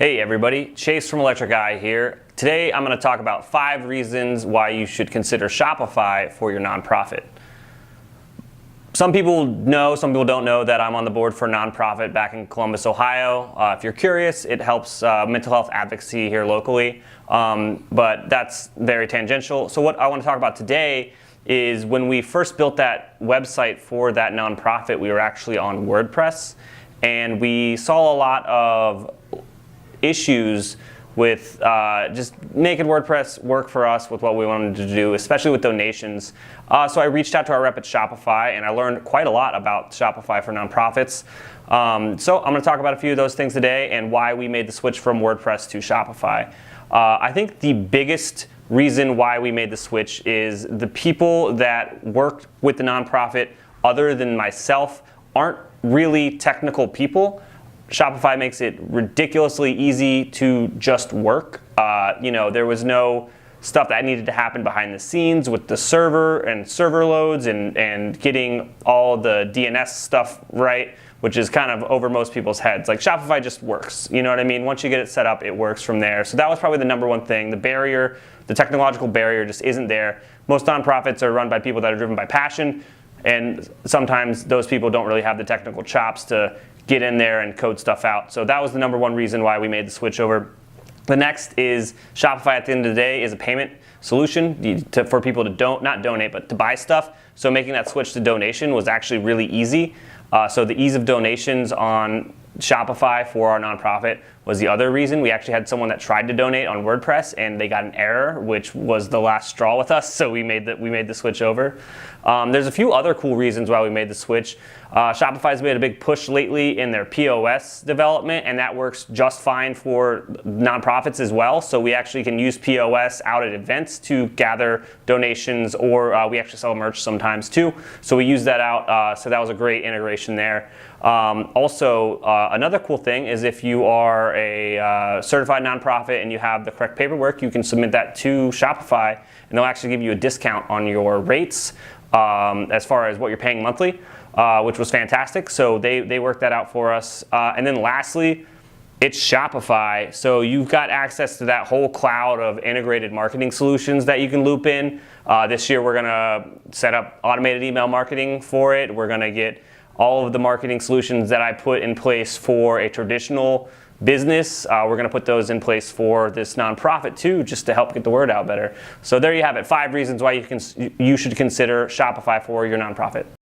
Hey everybody, Chase from Electric Eye here. Today I'm going to talk about 5 reasons why you should consider Shopify for your nonprofit. Some people know, some people don't know that I'm on the board for a nonprofit back in Columbus, Ohio. If you're curious, it helps mental health advocacy here locally, but that's very tangential. So what I want to talk about today is when we first built that website for that nonprofit, we were actually on WordPress, and we saw a lot of issues with just making WordPress work for us with what we wanted to do, especially with donations. So I reached out to our rep at Shopify, and I learned quite a lot about Shopify for nonprofits. So I'm going to talk about a few of those things today and why we made the switch from WordPress to Shopify. I think the biggest reason why we made the switch is the people that worked with the nonprofit, other than myself, aren't really technical people. Shopify makes it ridiculously easy to just work. There was no stuff that needed to happen behind the scenes with the server and server loads and getting all the DNS stuff right, which is kind of over most people's heads. Like, Shopify just works, you know what I mean? Once you get it set up, it works from there. So that was probably the number one thing. The barrier, the technological barrier just isn't there. Most nonprofits are run by people that are driven by passion, and sometimes those people don't really have the technical chops to get in there and code stuff out. So that was the number one reason why we made the switch over. The next is Shopify at the end of the day is a payment solution for people to not donate, but to buy stuff. So making that switch to donation was actually really easy. So the ease of donations on Shopify for our nonprofit was the other reason. We actually had someone that tried to donate on WordPress and they got an error, which was the last straw with us. So we made the switch over. There's a few other cool reasons why we made the switch. Shopify's made a big push lately in their POS development, and that works just fine for nonprofits as well. So we actually can use POS out at events to gather donations, or we actually sell merch sometimes too. So we use that out. So that was a great integration there. Another cool thing is if you are a certified nonprofit and you have the correct paperwork, you can submit that to Shopify, and they'll actually give you a discount on your rates as far as what you're paying monthly, which was fantastic. So they worked that out for us. And then lastly, it's Shopify. So you've got access to that whole cloud of integrated marketing solutions that you can loop in. This year we're gonna set up automated email marketing for it. We're gonna get all of the marketing solutions that I put in place for a traditional business. We're going to put those in place for this nonprofit too, just to help get the word out better. So there you have it, 5 reasons why you should consider Shopify for your nonprofit.